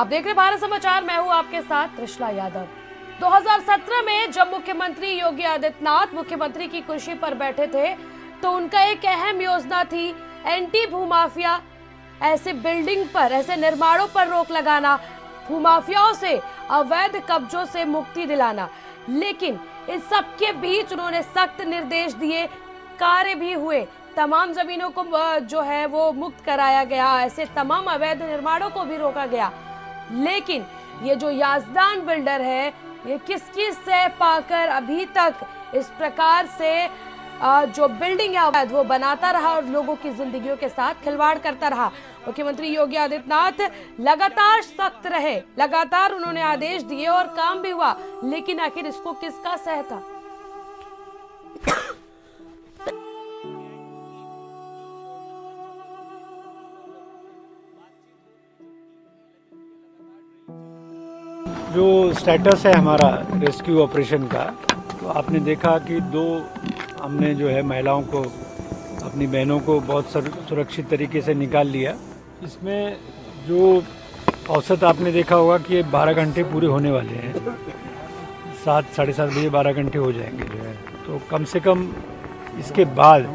आप देख रहे भारत समाचार, मैं हूं आपके साथ त्रिशला यादव। 2017 में जब मुख्यमंत्री योगी आदित्यनाथ मुख्यमंत्री की कुर्सी पर बैठे थे तो उनका एक अहम योजना थी एंटी भूमाफिया, ऐसे बिल्डिंग पर, ऐसे निर्माणों पर रोक लगाना, भूमाफियाओं से, अवैध कब्जों से मुक्ति दिलाना। लेकिन इस सब के बीच उन्होंने सख्त निर्देश दिए, कार्य भी हुए, तमाम जमीनों को जो है वो मुक्त कराया गया, ऐसे तमाम अवैध निर्माणों को भी रोका गया। लेकिन ये जो याजदान बिल्डर है, ये किसकी सह पाकर अभी तक इस प्रकार से जो बिल्डिंग है वो बनाता रहा और लोगों की जिंदगियों के साथ खिलवाड़ करता रहा। मुख्यमंत्री योगी आदित्यनाथ लगातार सख्त रहे, लगातार उन्होंने आदेश दिए और काम भी हुआ, लेकिन आखिर इसको किसका सह था? जो स्टेटस है हमारा रेस्क्यू ऑपरेशन का, तो आपने देखा कि हमने जो है महिलाओं को, अपनी बहनों को बहुत सुरक्षित तरीके से निकाल लिया। इसमें जो औसत आपने देखा होगा कि ये 12 घंटे पूरे होने वाले हैं, 7 साढ़े 7 बजे 12 घंटे हो जाएंगे जो है। तो कम से कम इसके बाद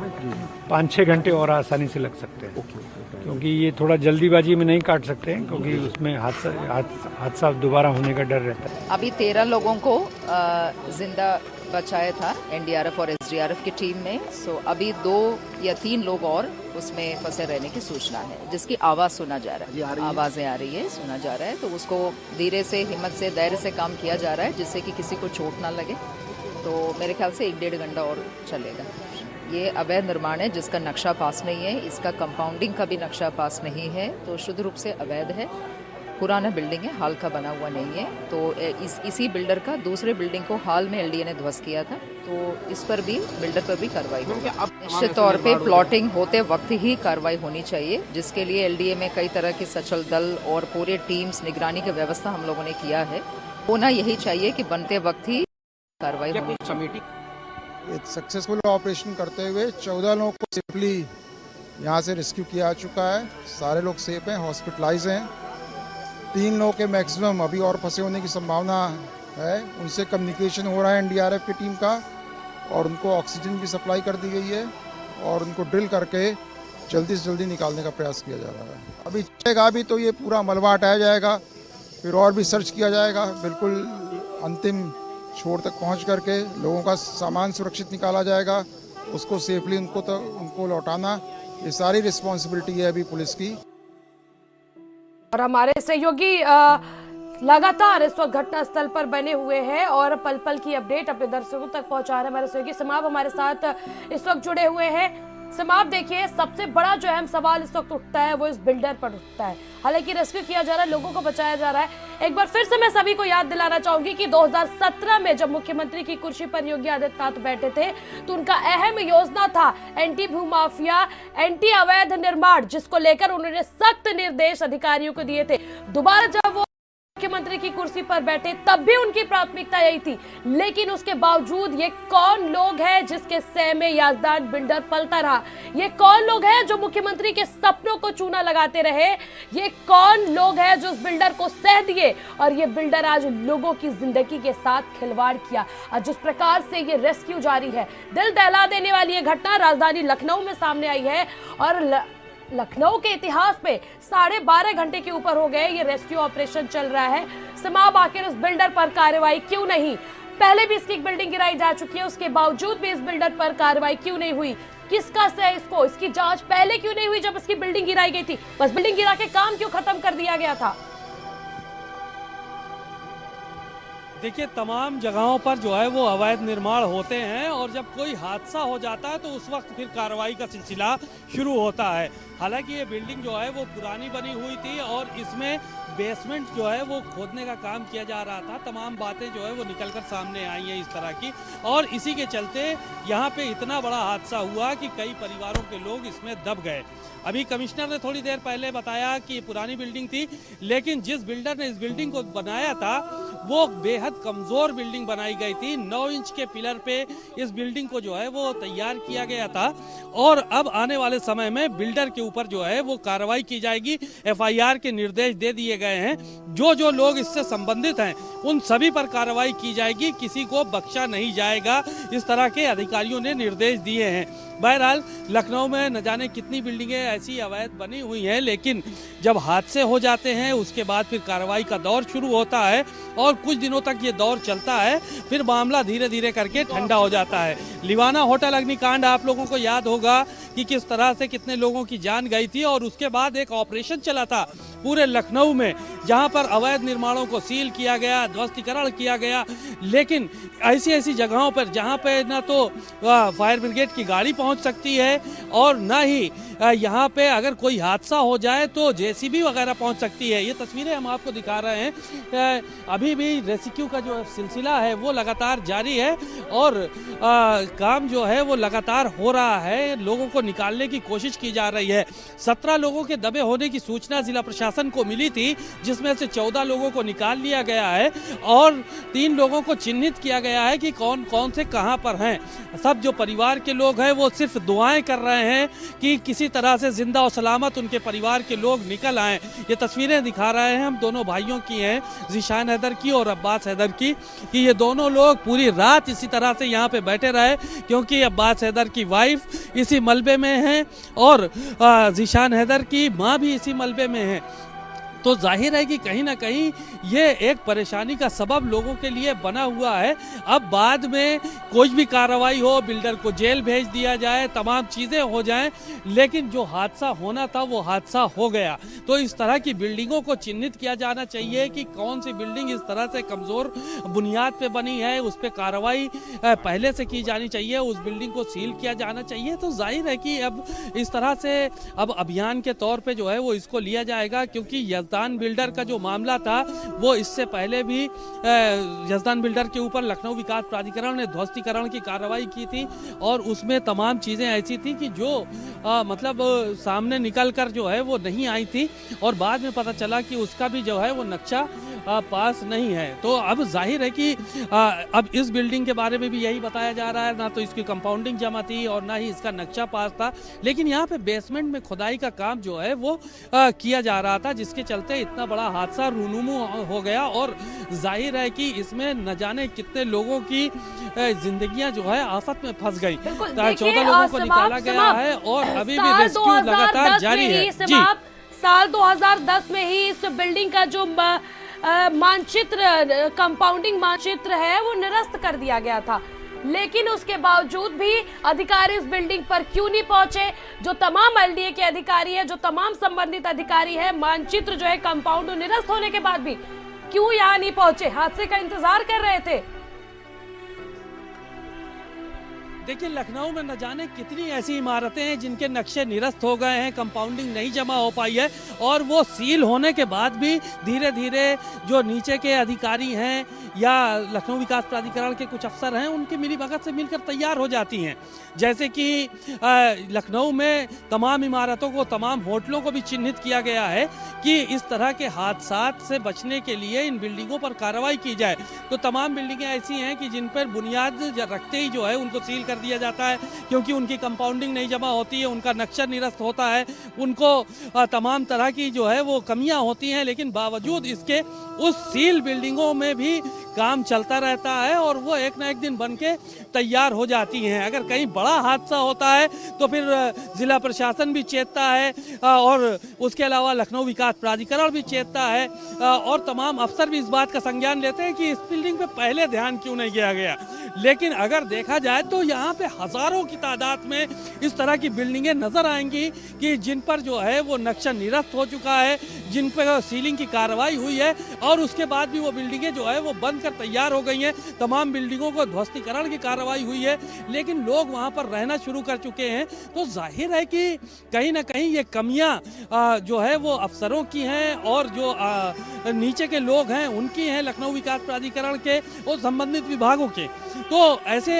5-6 घंटे और आसानी से लग सकते हैं, क्योंकि ये थोड़ा जल्दीबाजी में नहीं काट सकते हैं, क्योंकि उसमें हादसा दोबारा होने का डर रहता है। अभी 13 लोगों को जिंदा बचाया था एनडीआरएफ और एसडीआरएफ की टीम में। सो अभी 2 या 3 लोग और उसमें फंसे रहने की सूचना है, जिसकी आवाज़ सुना जा रहा है, आवाज़ें आ रही है, सुना जा रहा है। तो उसको धीरे से, हिम्मत से, धैर्य से काम किया जा रहा है, जिससे कि किसी को चोट ना लगे। तो मेरे ख्याल से 1-1.5 घंटा और चलेगा। ये अवैध निर्माण है जिसका नक्शा पास नहीं है, इसका कंपाउंडिंग का भी नक्शा पास नहीं है, तो शुद्ध रूप से अवैध है। पुराना बिल्डिंग है, हाल का बना हुआ नहीं है। तो इसी बिल्डर का दूसरे बिल्डिंग को हाल में एलडीए ने ध्वस्त किया था, तो इस पर भी, बिल्डर पर भी कार्रवाई होगी। निश्चित तौर पे प्लॉटिंग होते वक्त ही कार्रवाई होनी चाहिए, जिसके लिए एलडीए में कई तरह के सचल दल और पूरे टीम्स, निगरानी की व्यवस्था हम लोगों ने किया है। होना यही चाहिए कि बनते वक्त ही कार्रवाई होनी चाहिए। एक सक्सेसफुल ऑपरेशन करते हुए 14 लोगों को सेफली यहाँ से रेस्क्यू किया जा चुका है। सारे लोग सेफ हैं, हॉस्पिटलाइज हैं। 3 लोगों के मैक्सिमम अभी और फंसे होने की संभावना है। उनसे कम्युनिकेशन हो रहा है एनडीआरएफ की टीम का, और उनको ऑक्सीजन की सप्लाई कर दी गई है, और उनको ड्रिल करके जल्दी से जल्दी निकालने का प्रयास किया जा रहा है। अभी चलेगा भी तो ये पूरा मलबा हटाया जाएगा, फिर और भी सर्च किया जाएगा, बिल्कुल अंतिम छोर तक पहुंच करके लोगों का सामान सुरक्षित निकाला जाएगा, उसको सेफली उनको लौटाना, ये सारी रिस्पॉन्सिबिलिटी है अभी पुलिस की। और हमारे सहयोगी लगातार इस वक्त घटना स्थल पर बने हुए हैं और पल पल की अपडेट अपने दर्शकों तक पहुंचा रहे हैं। हमारे सहयोगी समाप हमारे साथ इस वक्त जुड़े हुए हैं। समाप, देखिए, सबसे बड़ा जो अहम सवाल इस वक्त उठता है वो इस बिल्डर पर उठता है। हालांकि रेस्क्यू किया जा रहा है, लोगों को बचाया जा रहा है। एक बार फिर से मैं सभी को याद दिलाना चाहूंगी कि 2017 में जब मुख्यमंत्री की कुर्सी पर योगी आदित्यनाथ बैठे थे तो उनका अहम योजना था एंटी भूमाफिया, एंटी अवैध निर्माण, जिसको लेकर उन्होंने सख्त निर्देश अधिकारियों को दिए थे। दोबारा जब वो मुख्यमंत्री की कुर्सी पर बैठे तब भी उनकी प्राथमिकता यही थी, लेकिन उसके बावजूद ये कौन लोग हैं जिसके सह में याजदान बिल्डर पलता रहा? ये कौन लोग हैं जो मुख्यमंत्री के सपनों को चूना लगाते रहे? ये कौन लोग हैं जो उस बिल्डर को सह दिए और ये बिल्डर आज लोगों की जिंदगी के साथ खिलवाड़ किया? और जिस प्रकार से ये रेस्क्यू जारी है, दिल दहला देने वाली ये घटना राजधानी लखनऊ में सामने आई है, और लखनऊ के इतिहास में 12.5 घंटे के ऊपर हो गए ये रेस्क्यू ऑपरेशन चल रहा है। समाप, आखिर उस बिल्डर पर कार्रवाई क्यों नहीं? पहले भी इसकी एक बिल्डिंग गिराई जा चुकी है, उसके बावजूद भी इस बिल्डर पर कार्रवाई क्यों नहीं हुई? किसका सह इसको? इसकी जांच पहले क्यों नहीं हुई जब इसकी बिल्डिंग गिराई गई थी? बस बिल्डिंग गिरा के काम क्यों खत्म कर दिया गया था? देखिए, तमाम जगहों पर जो है वो अवैध निर्माण होते हैं, और जब कोई हादसा हो जाता है तो उस वक्त फिर कार्रवाई का सिलसिला शुरू होता है। हालांकि ये बिल्डिंग जो है वो पुरानी बनी हुई थी और इसमें बेसमेंट जो है वो खोदने का काम किया जा रहा था। तमाम बातें जो है वो निकलकर सामने आई हैं इस तरह की, और इसी के चलते यहाँ पे इतना बड़ा हादसा हुआ कि कई परिवारों के लोग इसमें दब गए। अभी कमिश्नर ने थोड़ी देर पहले बताया कि पुरानी बिल्डिंग थी, लेकिन जिस बिल्डर ने इस बिल्डिंग को बनाया था वो बेहद कमजोर बिल्डिंग बनाई गई थी। 9 इंच के पिलर पे इस बिल्डिंग को जो है वो तैयार किया गया था, और अब आने वाले समय में बिल्डर के ऊपर जो है वो कार्रवाई की जाएगी। FIR के निर्देश दे दिए गए हैं। जो जो लोग इससे संबंधित हैं उन सभी पर कार्रवाई की जाएगी, किसी को बख्शा नहीं जाएगा, इस तरह के अधिकारियों ने निर्देश दिए हैं। बहरहाल लखनऊ में न जाने कितनी बिल्डिंगें ऐसी अवैध बनी हुई हैं, लेकिन जब हादसे हो जाते हैं उसके बाद फिर कार्रवाई का दौर शुरू होता है और कुछ दिनों तक ये दौर चलता है, फिर मामला धीरे धीरे करके ठंडा हो जाता है। लिवाना होटल अग्निकांड आप लोगों को याद होगा कि किस तरह से कितने लोगों की जान गई थी और उसके बाद एक ऑपरेशन चला था पूरे लखनऊ में, जहां पर अवैध निर्माणों को सील किया गया, ध्वस्तीकरण किया गया। लेकिन ऐसी ऐसी जगहों पर जहां पे ना तो फायर ब्रिगेड की गाड़ी पहुंच सकती है और ना ही यहाँ पे अगर कोई हादसा हो जाए तो जेसीबी वगैरह पहुंच सकती है। ये तस्वीरें हम आपको दिखा रहे हैं। अभी भी रेस्क्यू का जो सिलसिला है वो लगातार जारी है और काम जो है वो लगातार हो रहा है, लोगों को निकालने की कोशिश की जा रही है। 17 लोगों के दबे होने की सूचना जिला प्रशासन को मिली थी, जिसमें से 14 लोगों को निकाल लिया गया है और 3 लोगों को चिन्हित किया गया है कि कौन कौन से कहां पर हैं। सब जो परिवार के लोग हैं वो सिर्फ दुआएं कर रहे हैं कि किसी तरह से जिंदा और सलामत उनके परिवार के लोग निकल आएं। ये तस्वीरें दिखा रहे हैं हम दोनों भाइयों की हैं, ज़ीशान हैदर की और अब्बास हैदर की, कि ये दोनों लोग पूरी रात इसी तरह से यहाँ पे बैठे रहे, क्योंकि अब्बास हैदर की वाइफ इसी मलबे में है और ज़ीशान हैदर की माँ भी इसी मलबे में है। तो जाहिर है कि कहीं ना कहीं ये एक परेशानी का सबब लोगों के लिए बना हुआ है। अब बाद में कोई भी कार्रवाई हो, बिल्डर को जेल भेज दिया जाए, तमाम चीज़ें हो जाएं, लेकिन जो हादसा होना था वो हादसा हो गया। तो इस तरह की बिल्डिंगों को चिन्हित किया जाना चाहिए कि कौन सी बिल्डिंग इस तरह से कमज़ोर बुनियाद पे बनी है, उस पर कार्रवाई पहले से की जानी चाहिए, उस बिल्डिंग को सील किया जाना चाहिए। तो जाहिर है कि अब इस तरह से अब अभियान के तौर पर जो है वो इसको लिया जाएगा, क्योंकि यजदान बिल्डर का जो मामला था वो इससे पहले भी यजदान बिल्डर के ऊपर लखनऊ विकास प्राधिकरण ने ध्वस्तीकरण की कार्रवाई की थी और उसमें तमाम चीज़ें ऐसी थी कि जो मतलब सामने निकल कर जो है वो नहीं आई थी और बाद में पता चला कि उसका भी जो है वो नक्शा पास नहीं है। तो अब जाहिर है कि अब इस बिल्डिंग के बारे में भी यही बताया जा रहा है, ना तो इसकी कंपाउंडिंग जमा थी और ना ही इसका नक्शा पास था, लेकिन यहाँ पे बेसमेंट में खुदाई का काम जो है वो किया जा रहा था, जिसके चलते इतना बड़ा हादसा रूनुमू हो गया और जाहिर है कि इसमें न जाने कितने लोगों की जिंदगियां जो है आफत में फंस गई। 14 लोगों को निकाला गया है और अभी भी रेस्क्यू लगातार जारी है। जी, साल 2010 में ही इस बिल्डिंग का जो मानचित्र, कंपाउंडिंग मानचित्र है वो निरस्त कर दिया गया था, लेकिन उसके बावजूद भी अधिकारी इस बिल्डिंग पर क्यों नहीं पहुंचे? जो तमाम एलडीए के अधिकारी है, जो तमाम संबंधित अधिकारी है, मानचित्र जो है कंपाउंड निरस्त होने के बाद भी क्यों यहाँ नहीं पहुंचे? हादसे का इंतजार कर रहे थे। देखिए, लखनऊ में न जाने कितनी ऐसी इमारतें हैं जिनके नक्शे निरस्त हो गए हैं, कंपाउंडिंग नहीं जमा हो पाई है और वो सील होने के बाद भी धीरे धीरे जो नीचे के अधिकारी हैं या लखनऊ विकास प्राधिकरण के कुछ अफसर हैं उनकी मिलीभगत से मिलकर तैयार हो जाती हैं। जैसे कि लखनऊ में तमाम इमारतों को, तमाम होटलों को भी चिन्हित किया गया है कि इस तरह के हादसात से बचने के लिए इन बिल्डिंगों पर कार्रवाई की जाए। तो तमाम बिल्डिंगें ऐसी हैं कि जिन पर बुनियाद रखते ही जो है उनको सील कर दिया जाता है, क्योंकि उनकी कंपाउंडिंग नहीं जमा होती है, उनका नक्शा निरस्त होता है, उनको तमाम तरह की जो है वो कमियां होती हैं, लेकिन बावजूद इसके उस सील बिल्डिंगों में भी काम चलता रहता है और वो एक ना एक दिन बन के तैयार हो जाती हैं। अगर कहीं बड़ा हादसा होता है तो फिर जिला प्रशासन भी चेतता है और उसके अलावा लखनऊ विकास प्राधिकरण भी चेतता है और तमाम अफसर भी इस बात का संज्ञान लेते हैं कि इस बिल्डिंग पे पहले ध्यान क्यों नहीं दिया गया। लेकिन अगर देखा जाए तो यहाँ पे हजारों की तादाद में इस तरह की बिल्डिंगें नजर आएंगी कि जिन पर जो है वो नक्शा निरस्त हो चुका है, जिन पर सीलिंग की कार्रवाई हुई है और उसके बाद भी वो बिल्डिंगें जो है वो बंद कर तैयार हो गई हैं। तमाम बिल्डिंगों को ध्वस्तीकरण की कार्रवाई हुई है, लेकिन लोग वहां पर रहना शुरू कर चुके हैं। तो जाहिर है कि कहीं ना कहीं ये कमियां जो है वो अफसरों की हैं और जो नीचे के लोग हैं उनकी हैं, लखनऊ विकास प्राधिकरण के और संबंधित विभागों के। तो ऐसे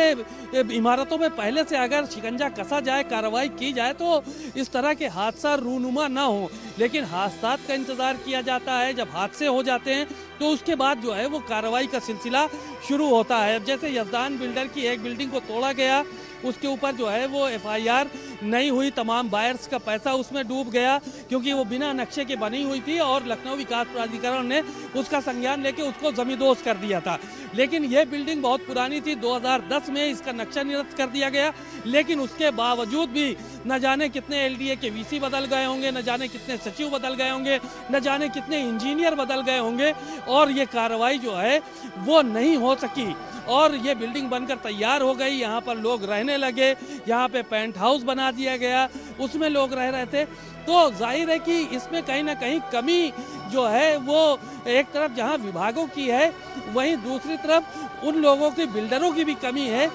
इमारतों में पहले से अगर शिकंजा कसा जाए, कार्रवाई की जाए तो इस तरह के हादसा रूनुमा ना हो, लेकिन हादसात का इंतजार किया जाता है। जब हादसे हो जाते हैं तो उसके बाद जो है वो कार्रवाई का सिलसिला शुरू होता है। अब जैसे यजदान बिल्डर की एक बिल्डिंग को तोड़ा गया, उसके ऊपर जो है वो FIR नहीं हुई, तमाम बायर्स का पैसा उसमें डूब गया क्योंकि वो बिना नक्शे के बनी हुई थी और लखनऊ विकास प्राधिकरण ने उसका संज्ञान लेके उसको जमींदोज कर दिया था। लेकिन ये बिल्डिंग बहुत पुरानी थी, 2010 में इसका नक्शा निरस्त कर दिया गया, लेकिन उसके बावजूद भी न जाने कितने एलडीए के वीसी बदल गए होंगे, न जाने कितने सचिव बदल गए होंगे, न जाने कितने इंजीनियर बदल गए होंगे और ये कार्रवाई जो है वो नहीं हो सकी और ये बिल्डिंग बनकर तैयार हो गई। यहाँ पर लोग रहने लगे, यहाँ पे पेंट हाउस बना दिया गया, उसमें लोग रह रहे थे। तो जाहिर है कि इसमें कहीं ना कहीं कमी जो है वो एक तरफ जहाँ विभागों की है, वहीं दूसरी तरफ उन लोगों की, बिल्डरों की भी कमी है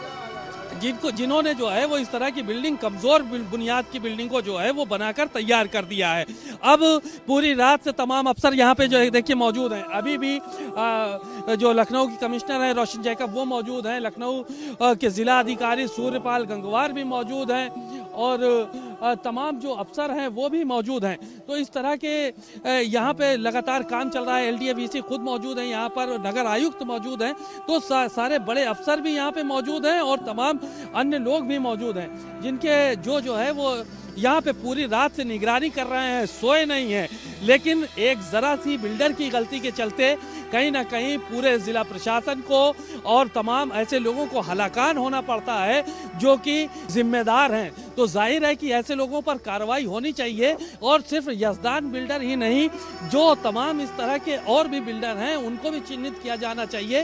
जिन्होंने जो है वो इस तरह की बिल्डिंग, कमजोर बुनियाद की बिल्डिंग को जो है वो बनाकर तैयार कर दिया है। अब पूरी रात से तमाम अफसर यहाँ पे जो है देखिए मौजूद हैं। अभी भी जो लखनऊ की कमिश्नर है रोशन जैकब वो मौजूद हैं, लखनऊ के जिला अधिकारी सूर्यपाल गंगवार भी मौजूद हैं और तमाम जो अफसर हैं वो भी मौजूद हैं। तो इस तरह के यहाँ पे लगातार काम चल रहा है। एलडीए वीसी खुद मौजूद हैं, यहाँ पर नगर आयुक्त मौजूद हैं, तो सारे बड़े अफसर भी यहाँ पे मौजूद हैं और तमाम अन्य लोग भी मौजूद हैं जिनके जो है वो यहाँ पे पूरी रात से निगरानी कर रहे हैं, सोए नहीं हैं। लेकिन एक जरा सी बिल्डर की गलती के चलते कहीं ना कहीं पूरे जिला प्रशासन को और तमाम ऐसे लोगों को हलाकान होना पड़ता है जो कि जिम्मेदार हैं। तो जाहिर है कि ऐसे लोगों पर कार्रवाई होनी चाहिए और सिर्फ यजदान बिल्डर ही नहीं, जो तमाम इस तरह के और भी बिल्डर हैं उनको भी चिन्हित किया जाना चाहिए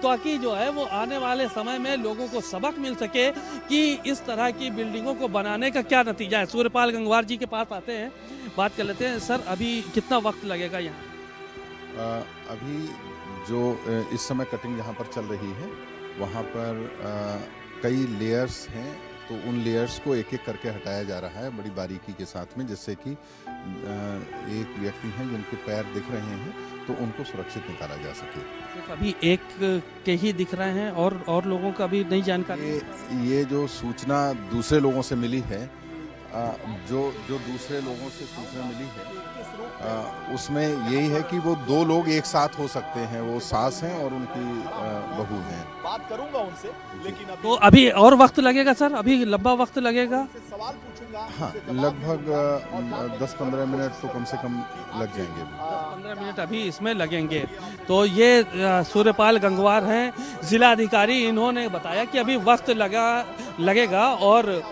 ताकि जो है वो आने वाले समय में लोगों को सबक मिल सके कि इस तरह की बिल्डिंगों को बनाने का क्या नतीजा है। सूर्यपाल गंगवार जी के पास आते हैं, बात कर लेते हैं। सर, अभी कितना वक्त लगेगा यहाँ? अभी जो इस समय कटिंग यहाँ पर चल रही है वहाँ पर कई लेयर्स हैं, तो उन लेयर्स को एक एक करके हटाया जा रहा है बड़ी बारीकी के साथ में, जिससे कि एक व्यक्ति हैं जिनके पैर दिख रहे हैं तो उनको सुरक्षित निकाला जा सके। सिर्फ अभी एक के ही दिख रहे हैं और लोगों का भी नहीं जानकारी? ये जो सूचना दूसरे लोगों से मिली है, जो दूसरे लोगों से सूचना मिली है उसमें यही है कि वो दो लोग एक साथ हो सकते हैं, वो सास हैं और उनकी बहू हैं। बात करूंगा उनसे, लेकिन तो अभी और वक्त लगेगा सर? अभी लंबा वक्त लगेगा? सवाल पूछूंगा। हाँ, लगभग 10-15 मिनट तो कम से कम लग जाएंगे। 15 मिनट अभी इसमें लगेंगे। तो ये सूर्यपाल गंगवार हैं, जिला अधिकारी, इन्होंने बताया कि अभी वक्त लगेगा और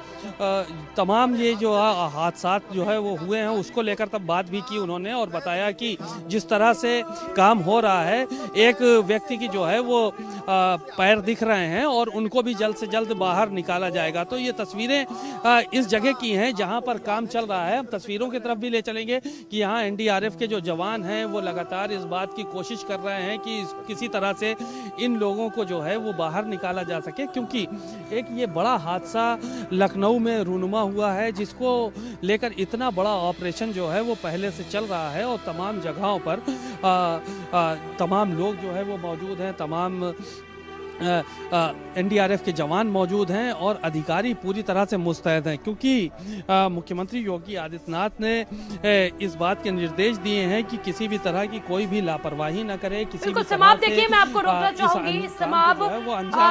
तमाम ये जो हादसा जो है वो हुए हैं उसको लेकर तब बात भी की उन्होंने और बताया कि जिस तरह से काम हो रहा है, एक व्यक्ति की जो है वो पैर दिख रहे हैं और उनको भी जल्द से जल्द बाहर निकाला जाएगा। तो ये तस्वीरें इस जगह की हैं जहां पर काम चल रहा है। हम तस्वीरों की तरफ भी ले चलेंगे कि यहाँ एनडीआरएफ के जो जवान हैं वो लगातार इस बात की कोशिश कर रहे हैं कि किसी तरह से इन लोगों को जो है वो बाहर निकाला जा सके, क्योंकि एक ये बड़ा हादसा लखनऊ में रूनुमा हुआ है जिसको लेकर इतना बड़ा ऑपरेशन जो है वो पहले से चल रहा है और तमाम जगहों पर तमाम लोग जो है वो मौजूद हैं, तमाम एनडीआरएफ के जवान मौजूद हैं और अधिकारी पूरी तरह से मुस्तैद हैं, क्योंकि मुख्यमंत्री योगी आदित्यनाथ ने इस बात के निर्देश दिए हैं कि किसी भी तरह की कोई भी लापरवाही न करे। किसी भी समाप्त देखिए, मैं आपको रोकना चाहूंगी।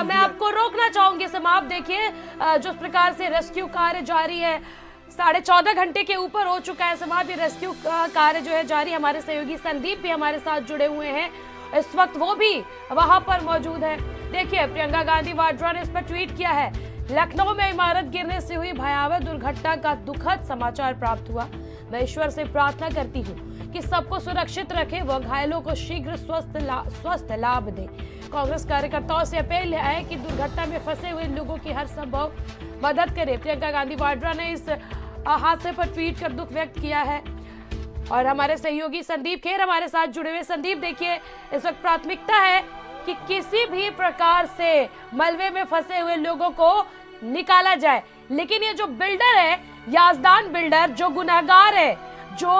मैं आपको रोकना चाहूंगी। समाप्त देखिए, जिस प्रकार से रेस्क्यू कार्य जारी है, 14.5 घंटे के ऊपर हो चुका है। समाप्त ये रेस्क्यू कार्य जो है जारी। हमारे सहयोगी संदीप भी हमारे साथ जुड़े हुए हैं, इस वक्त वो भी वहां पर मौजूद है। देखिए, प्रियंका गांधी वाड्रा ने इस पर ट्वीट किया है, लखनऊ में इमारत गिरने से हुई भयावह दुर्घटना का दुखद समाचार प्राप्त हुआ। मैं ईश्वर से प्रार्थना करती हूँ कि सबको सुरक्षित रखे, वह घायलों को शीघ्र स्वस्थ लाभ दे। कांग्रेस कार्यकर्ताओं से अपील है कि दुर्घटना में फंसे हुए लोगों की हर संभव मदद करें। प्रियंका गांधी वाड्रा ने इस हादसे पर ट्वीट कर दुख व्यक्त किया है और हमारे सहयोगी संदीप खेर हमारे साथ जुड़े हुए। संदीप, देखिए, इस वक्त प्राथमिकता है कि किसी भी प्रकार से मलबे में फंसे हुए लोगों को निकाला जाए, लेकिन ये जो बिल्डर है, याजदान बिल्डर, जो गुनहगार है, जो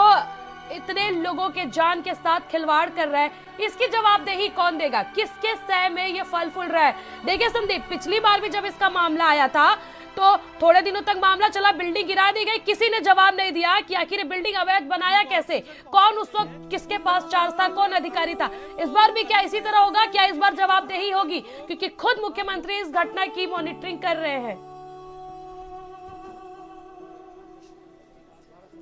इतने लोगों के जान के साथ खिलवाड़ कर रहा है, इसकी जवाबदेही कौन देगा? किसके सह में ये फल फूल रहा है? देखिए संदीप, पिछली बार भी जब इसका मामला आया था तो थोड़े दिनों तक मामला चला, बिल्डिंग गिरा दी गई, किसी ने जवाब नहीं दिया कि आखिर बिल्डिंग अवैध बनाया कैसे, कौन उस वक्त किसके पास चार्ज था, कौन अधिकारी था। इस बार भी क्या इसी तरह होगा? क्या इस बार जवाबदेही होगी? क्योंकि खुद मुख्यमंत्री इस घटना की मॉनिटरिंग कर रहे हैं।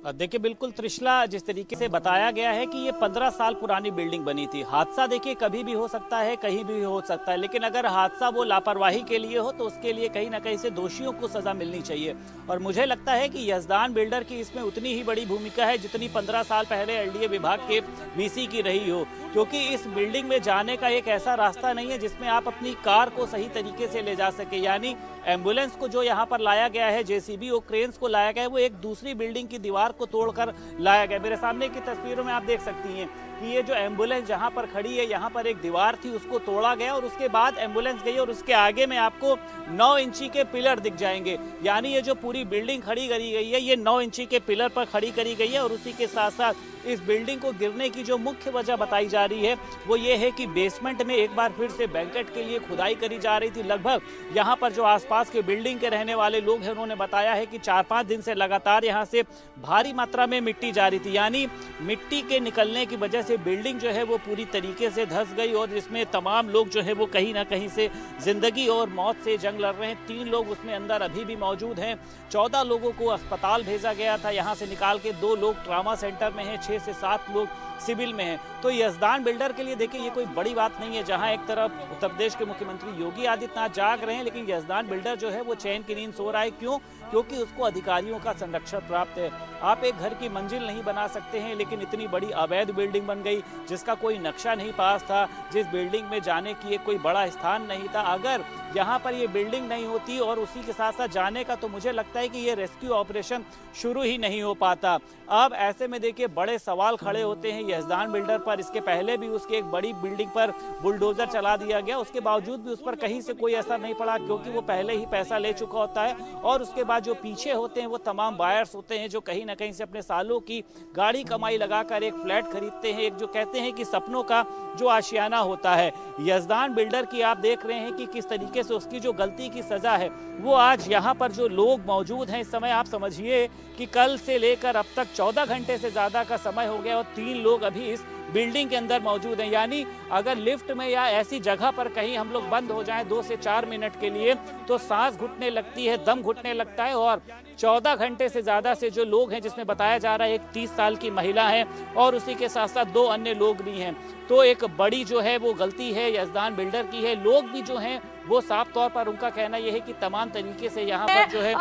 देखिए बिल्कुल त्रिशला, जिस तरीके से बताया गया है कि ये 15 साल पुरानी बिल्डिंग बनी थी। हादसा देखिए कभी भी हो सकता है, कहीं भी हो सकता है, लेकिन अगर हादसा वो लापरवाही के लिए हो तो उसके लिए कहीं ना कहीं से दोषियों को सजा मिलनी चाहिए। और मुझे लगता है कि यजदान बिल्डर की इसमें उतनी ही बड़ी भूमिका है जितनी 15 साल पहले एलडीए विभाग के वीसी की रही हो, क्योंकि इस बिल्डिंग में जाने का एक ऐसा रास्ता नहीं है जिसमें आप अपनी कार को सही तरीके से ले जा सके। यानी एम्बुलेंस को जो यहाँ पर लाया गया है, जेसीबी और क्रेन्स को लाया गया है, वो एक दूसरी बिल्डिंग की दीवार को तोड़कर लाया गया। मेरे सामने की तस्वीरों में आप देख सकती हैं कि ये जो एम्बुलेंस जहां पर खड़ी है, यहाँ पर एक दीवार थी, उसको तोड़ा गया और उसके बाद एम्बुलेंस गई और उसके आगे में आपको 9 इंची के पिलर दिख जाएंगे। यानी ये जो पूरी बिल्डिंग खड़ी करी गई है, ये 9 इंची के पिलर पर खड़ी करी गई है। और उसी के साथ साथ इस बिल्डिंग को गिरने की जो मुख्य वजह बताई जा रही है वो ये है कि बेसमेंट में एक बार फिर से बैंकेट के लिए खुदाई करी जा रही थी। लगभग यहाँ पर जो आसपास के बिल्डिंग के रहने वाले लोग हैं, उन्होंने बताया है कि 4-5 दिन से लगातार यहाँ से भारी मात्रा में मिट्टी जा रही थी। यानी मिट्टी के निकलने की वजह से बिल्डिंग जो है वो पूरी तरीके से धंस गई और इसमें तमाम लोग जो है वो कहीं ना कहीं से जिंदगी और मौत से जंग लड़ रहे हैं। 3 लोग उसमें अंदर अभी भी मौजूद हैं। 14 लोगों को अस्पताल भेजा गया था, यहाँ से निकाल के 2 लोग ट्रामा सेंटर में हैं, 6 से 7 लोग सिविल में हैं। तो यजदान बिल्डर के लिए देखिए ये कोई बड़ी बात नहीं है, जहां एक तरफ उत्तर प्रदेश के मुख्यमंत्री योगी आदित्यनाथ जाग रहे हैं, लेकिन यजदान बिल्डर जो है वो चैन की नींद सो रहा है। क्यों? क्योंकि उसको अधिकारियों का संरक्षण प्राप्त है। आप एक घर की मंजिल नहीं बना सकते हैं, लेकिन इतनी बड़ी अवैध बिल्डिंग बन गई जिसका कोई नक्शा नहीं पास था, जिस बिल्डिंग में जाने की कोई बड़ा स्थान नहीं था। अगर यहाँ पर ये बिल्डिंग नहीं होती और उसी के साथ साथ जाने का, तो मुझे लगता है कि ये रेस्क्यू ऑपरेशन शुरू ही नहीं हो पाता। अब ऐसे में देखिए बड़े सवाल खड़े होते हैं यजदान बिल्डर पर। इसके पहले भी उसके एक बड़ी बिल्डिंग पर बुलडोजर चला दिया गया, उसके बावजूद भी उस पर कहीं से कोई असर नहीं पड़ा, क्योंकि वो पहले ही पैसा ले चुका होता है। और उसके बाद जो पीछे होते हैं वो तमाम बायर्स होते हैं जो कहीं ना कहीं से अपने सालों की गाड़ी कमाई लगाकर एक फ्लैट खरीदते हैं, एक जो कहते हैं कि सपनों का जो आशियाना होता है। यजदान बिल्डर की आप देख रहे हैं कि किस तरीके से उसकी जो गलती की सजा है वो आज यहाँ पर जो लोग मौजूद हैं इस समय, आप समझिए कि कल से लेकर अब तक 14 घंटे से ज्यादा का समय हो गया और 3 लोग अभी इस बिल्डिंग के अंदर मौजूद हैं। यानी अगर लिफ्ट में या ऐसी जगह पर कहीं हम लोग बंद हो जाएं 2 से 4 मिनट के लिए तो सांस घुटने लगती है, दम घुटने लगता है। और 14 घंटे से ज्यादा से जो लोग हैं, जिसमें बताया जा रहा है एक 30 साल की महिला है और उसी के साथ साथ 2 अन्य लोग भी हैं, तो एक बड़ी जो है वो गलती है यजदान बिल्डर की है। लोग भी जो हैं वो साफ तौर पर उनका कहना यह है कि तमाम तरीके से यहाँ पर जो है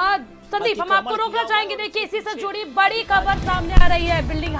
संदीप, हम आपको रोकना चाहेंगे। देखिए इसी से जुड़ी बड़ी खबर सामने आ रही है। बिल्डिंग